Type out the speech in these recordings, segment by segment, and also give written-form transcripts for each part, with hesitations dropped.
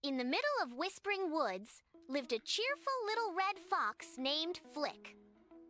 In the middle of Whispering Woods lived a cheerful little red fox named Flick.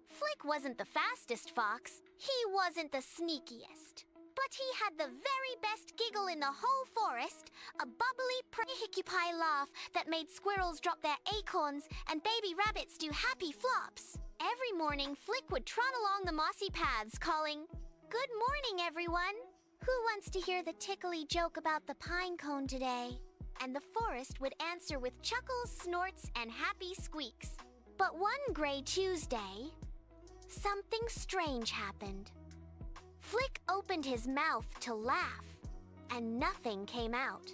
Flick wasn't the fastest fox, he wasn't the sneakiest. But he had the very best giggle in the whole forest, a bubbly, preoccupied laugh that made squirrels drop their acorns and baby rabbits do happy flops. Every morning, Flick would trot along the mossy paths calling, "Good morning, everyone! Who wants to hear the tickly joke about the pine cone today?" And the forest would answer with chuckles, snorts, and happy squeaks. But one gray Tuesday, something strange happened. Flick opened his mouth to laugh, and nothing came out.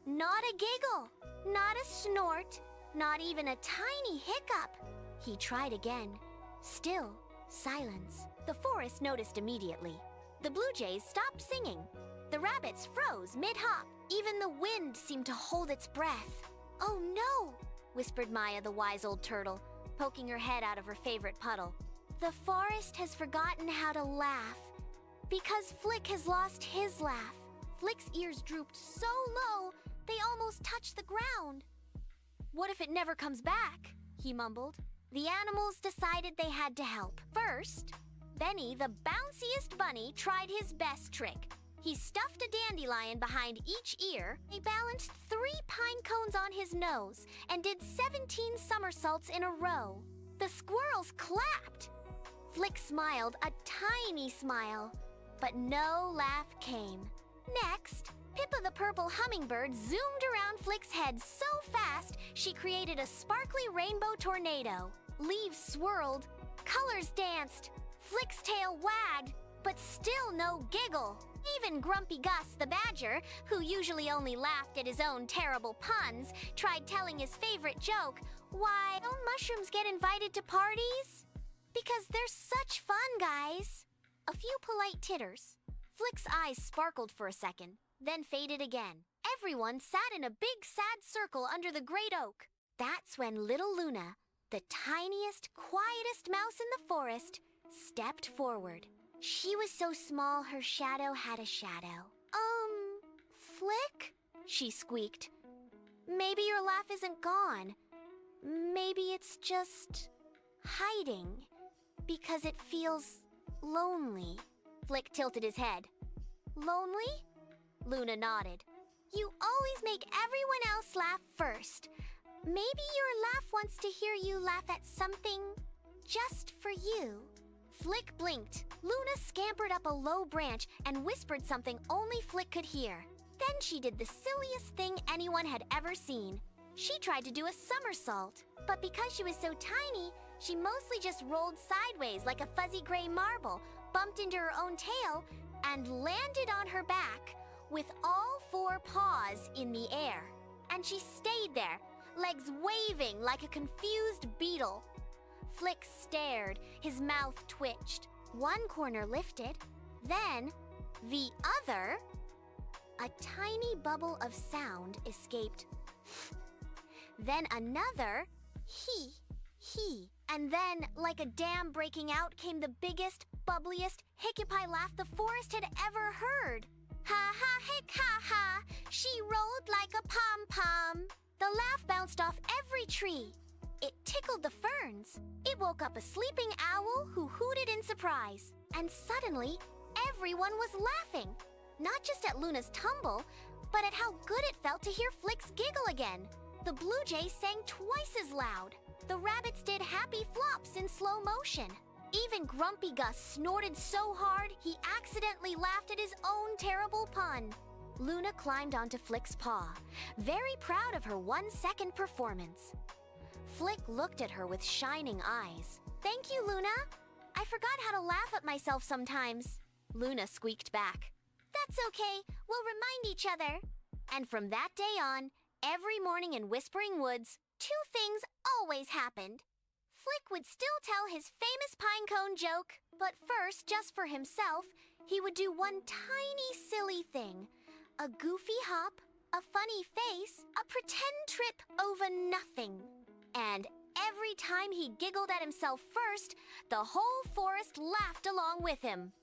Not a giggle, not a snort, not even a tiny hiccup. He tried again. Still, silence. The forest noticed immediately. The blue jays stopped singing. The rabbits froze mid-hop. Even the wind seemed to hold its breath. "Oh no," whispered Maya the wise old turtle, poking her head out of her favorite puddle. "The forest has forgotten how to laugh, because Flick has lost his laugh." Flick's ears drooped so low, they almost touched the ground. "What if it never comes back?" he mumbled. The animals decided they had to help. First, Benny, the bounciest bunny, tried his best trick. He stuffed a dandelion behind each ear. He balanced 3 pine cones on his nose and did 17 somersaults in a row. The squirrels clapped. Flick smiled a tiny smile, but no laugh came. Next, Pippa the purple hummingbird zoomed around Flick's head so fast she created a sparkly rainbow tornado. Leaves swirled, colors danced, Flick's tail wagged, but still no giggle. Even Grumpy Gus the badger, who usually only laughed at his own terrible puns, tried telling his favorite joke, "Why don't mushrooms get invited to parties?" "Because they're such fun, guys." A few polite titters. Flick's eyes sparkled for a second, then faded again. Everyone sat in a big sad circle under the great oak. That's when little Luna, the tiniest, quietest mouse in the forest, stepped forward. She was so small her shadow had a shadow. Flick?" she squeaked. "Maybe your laugh isn't gone. Maybe it's just hiding because it feels lonely." Flick tilted his head. "Lonely?" Luna nodded. "You always make everyone else laugh first. Maybe your laugh wants to hear you laugh at something just for you." Flick blinked. Luna scampered up a low branch and whispered something only Flick could hear. Then she did the silliest thing anyone had ever seen. She tried to do a somersault, but because she was so tiny, she mostly just rolled sideways like a fuzzy gray marble, bumped into her own tail, and landed on her back with all 4 paws in the air. And she stayed there, legs waving like a confused beetle. Flick stared, his mouth twitched. One corner lifted, then the other. A tiny bubble of sound escaped. Then another, he. And then, like a dam breaking out, came the biggest, bubbliest, hiccupi laugh the forest had ever heard. "Ha ha hic ha ha, she rolled like a pom-pom." The laugh bounced off every tree. It tickled the ferns. It woke up a sleeping owl who hooted in surprise. And suddenly, everyone was laughing. Not just at Luna's tumble, but at how good it felt to hear Flick's giggle again. The blue jays sang twice as loud. The rabbits did happy flops in slow motion. Even Grumpy Gus snorted so hard he accidentally laughed at his own terrible pun. Luna climbed onto Flick's paw, very proud of her 1-second performance. Flick looked at her with shining eyes. "Thank you, Luna. I forgot how to laugh at myself sometimes." Luna squeaked back. "That's okay. We'll remind each other." And from that day on, every morning in Whispering Woods, 2 things always happened. Flick would still tell his famous pinecone joke, but first, just for himself, he would do one tiny silly thing. A goofy hop, a funny face, a pretend trip over nothing. And every time he giggled at himself first, the whole forest laughed along with him.